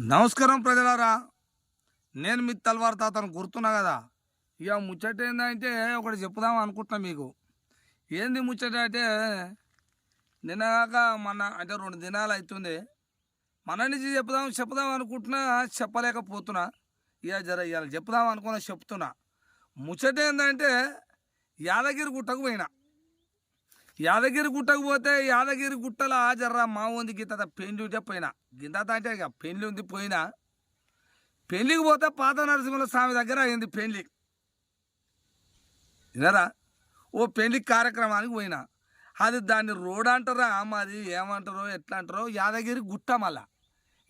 నమస్కారం ప్రజలారా, నేను మీ తల్వార్ తాతను గుర్తున్నా కదా. ఇక ముచ్చట ఏంటంటే ఒకటి చెప్పుదాం అనుకుంటున్నా మీకు. ఏంది ముచ్చట అంటే, నిన్నగాక మన అంటే 2 దినాలు అవుతుంది. మన నుంచి చెప్పుదాం అనుకుంటున్నా, చెప్పలేకపోతున్నా. ఇవాళ చెప్పుదాం అనుకున్నా, చెప్తున్నా. ముచ్చట ఏంటంటే, యాదగిరి గుట్టకు పోయినా. యాదగిరి గుట్టకు పోతే యాదగిరి గుట్టల జర్ర మా ఉంది గింత పెళ్లి ఉంటే పోయినా. గింత అంటే ఇక పెళ్లి ఉంది పోయినా. పెళ్లికి పోతే పాత నరసింహ స్వామి దగ్గర అయింది పెళ్లి. వినరా, ఓ పెళ్లి కార్యక్రమానికి పోయినా. అది దాన్ని రోడ్ అంటారా, మాది ఏమంటారో ఎట్లా అంటారో, యాదగిరి గుట్ట. మళ్ళా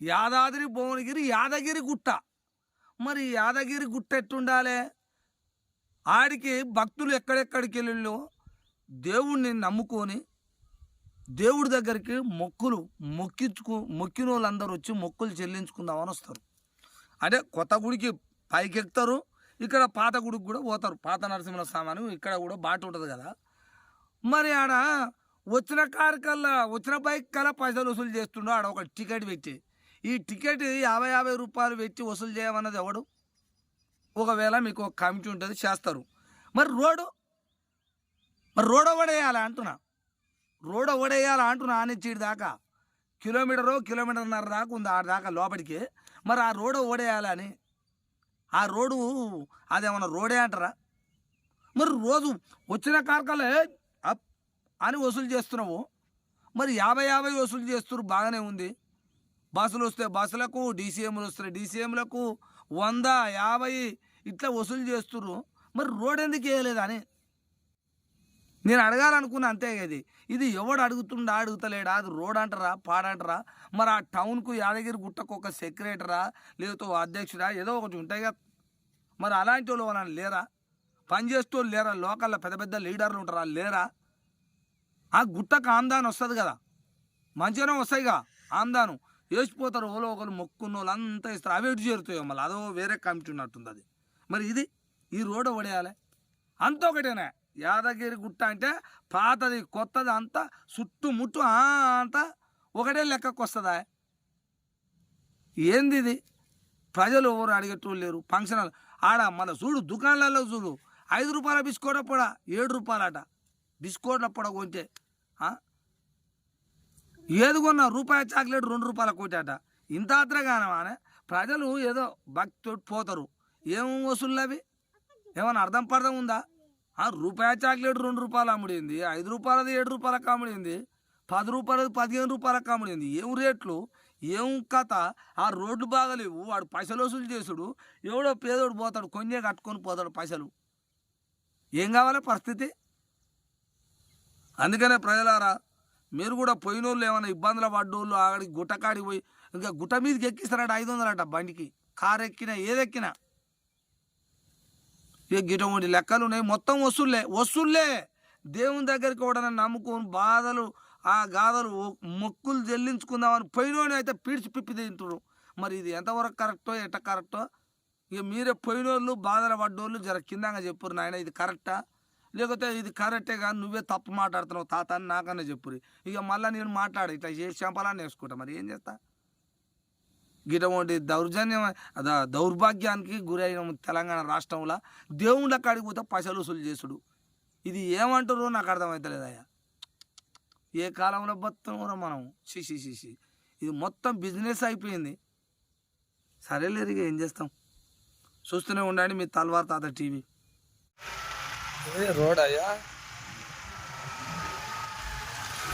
యాదాద్రి భువనగిరి యాదగిరి గుట్ట. మరి యాదగిరి గుట్ట ఎట్టుండాలి? ఆడికి భక్తులు ఎక్కడెక్కడికి వెళ్ళిళ్ళు దేవుణ్ణి నమ్ముకొని దేవుడి దగ్గరికి మొక్కిన వాళ్ళందరూ వచ్చి మొక్కులు చెల్లించుకుందామని వస్తారు. అంటే కొత్త గుడికి పైకి ఎక్కుతారు, ఇక్కడ పాత గుడికి కూడా పోతారు. పాత నరసింహ స్వామి అని ఇక్కడ కూడా బాట ఉంటుంది కదా. మరి ఆడ వచ్చిన బైక్ కల్లా పైసలు వసూలు చేస్తుండో. ఆడ ఒక టికెట్ పెట్టి, ఈ టికెట్ 50 రూపాయలు పెట్టి వసూలు చేయమన్నది ఎవడు? ఒకవేళ మీకు ఒక కమిటీ ఉంటుంది, చేస్తారు. మరి రోడ్ ఓడేయాలి అంటున్నా. అని చీడి దాకా కిలోమీటర్న్నర దాకా ఉంది ఆడ దాకా లోపలికి. మరి ఆ రోడ్ ఓడేయాలని, ఆ రోడ్డు అదేమన్నా రోడే అంటారా? మరి రోజు వచ్చిన కార్కలే అప్ అని వసూలు చేస్తున్నావు. మరి 50 వసూలు చేస్తున్నారు, బాగానే ఉంది. బస్సులు వస్తే బస్సులకు, డీసీఎంలు వస్తే డీసీఎంలకు 100, 50 ఇట్లా వసూలు చేస్తున్నారు. మరి రోడ్ ఎందుకు వేయలేదని నేను అడగాలనుకున్నా. అంతే కదా. ఇది ఎవడు అడుగుతలేడా? అది రోడ్ అంటారా, పాడంటారా? మరి ఆ టౌన్కు యాదగిరి గుట్టకు ఒక సెక్రటరా, లేకపోతే అధ్యక్షుడా, ఏదో ఒకటి ఉంటాయి కదా. మరి అలాంటి వాళ్ళు వాళ్ళని లేరా? పనిచేస్తూ లేరా? లోకల్లో పెద్ద పెద్ద లీడర్లు ఉంటారా, లేరా? ఆ గుట్టకు ఆమ్దాను వస్తుంది కదా, మంచిగానే వస్తాయిగా ఆమ్దాను. వేసిపోతారు ఓలో ఒకరు, మొక్కున్న వాళ్ళు అంతా ఇస్తారు. అవి ఎటు చేరుతాయో మళ్ళీ, అదో వేరే కమిటీ ఉన్నట్టుంది అది. మరి ఈ రోడ్ పడేయాలి అంత ఒకటేనా? యాదగిరి గుట్ట అంటే పాతది కొత్తది అంతా చుట్టుముట్టు అంతా ఒకటే లెక్కకు వస్తుందా? ఏంది ఇది? ప్రజలు ఎవరు అడిగేటోళ్ళు లేరు. ఫంక్షన్ ఆడ మన చూడు, దుకాణాలలో చూడు, 5 రూపాయల బిస్కోట్ అప్పుడా 7 రూపాయలట. బిస్కోట్లు అప్పుడ కొంటే ఏది కొన్నా రూపాయి చాక్లెట్ 2 రూపాయల కోటట. ఇంత ఆత్రగానమానే ప్రజలు ఏదో భక్తి పోతారు. ఏం వసూళ్ళు అవి? ఏమన్నా అర్థం పర్థం ఉందా? రూపాయి చాక్లెట్ 2 రూపాయలు అమ్ముడింది, 5 రూపాయలది 7 రూపాయలకు అమ్ముడింది, 10 రూపాయలది 15 రూపాయలకు అమ్ముడింది. ఏం రేట్లు, ఏం కథ? ఆ రోడ్లు బాగలేవు, వాడు పైసలు వసూలు చేసుడు. ఎవడో పేదోడు పోతాడు, కొంచెం కట్టుకొని పోతాడు పైసలు. ఏం కావాలి పరిస్థితి? అందుకనే ప్రజలారా, మీరు కూడా పోయినోళ్ళు ఏమైనా ఇబ్బందులు పడ్డోళ్ళు ఆడికి గుట్టకాడికి పోయి, ఇంకా గుట్ట మీదకి ఎక్కిస్తారట 500 బండికి, కారు ఎక్కినా ఏదెక్కినా. గిటవంటి లెక్కలు ఉన్నాయి. మొత్తం వసూళ్ళే. దేవుని దగ్గరికి కూడా నమ్ముకొని బాధలు ఆ గాథలు మొక్కులు చెల్లించుకుందామని పోయినోని అయితే పీడ్చి పిప్పి తింటారు. మరి ఇది ఎంతవరకు కరెక్టో ఎట్ట కరెక్టో? ఇక మీరే పోయినోళ్ళు బాధలు పడ్డోళ్ళు జర కిందంగా చెప్పురు, నాయన ఇది కరెక్టా, లేకపోతే ఇది కరెక్టే కానీ నువ్వే తప్పు మాట్లాడుతున్నావు తాత అని నాకన్నా చెప్పురు. ఇక మళ్ళీ నేను మాట్లాడు ఇట్లా చేసి చంపాలని వేసుకుంటా. మరి ఏం చేస్తా? గిటవంటి దౌర్భాగ్యానికి గురైన తెలంగాణ రాష్ట్రంలో దేవుళ్ళ కాడికి పోతే పైసలు వసూలు చేసుడు. ఇది ఏమంటారో నాకు అర్థమవుతలేదయ్యా. ఏ కాలంలో బతున్నారో మనం. శిషి ఇది మొత్తం బిజినెస్ అయిపోయింది. సరేలేరు, ఇక ఏం చేస్తాం. చూస్తూనే ఉండండి మీ తల్వార్ తాత టీవీ. ఇది రోడ్ అయ్యా,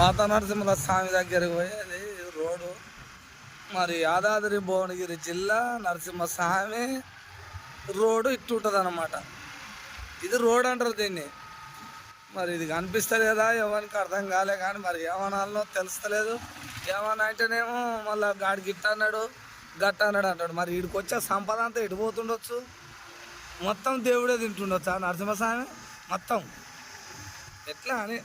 పాత నరసింహ స్వామి దగ్గరికి పోయేది రోడ్డు. మరి యాదాద్రి భువనగిరి జిల్లా నరసింహస్వామి రోడ్డు ఇట్టుంటుంది అన్నమాట. ఇది రోడ్ అంటారు దీన్ని. మరి ఇది కనిపిస్తలేదా? ఎవరికి అర్థం కాలే కానీ మరి ఏమనాలో తెలుస్తలేదు. ఏమన్నా అంటేనేమో మళ్ళీ గాడి గిట్ట అన్నాడు, గట్ట అన్నాడు అంటాడు. మరి వీడికి వచ్చే సంపద అంతా ఇడిపోతుండొచ్చు, మొత్తం దేవుడే తింటుండొచ్చు ఆ నరసింహస్వామి మొత్తం. ఎట్లా అని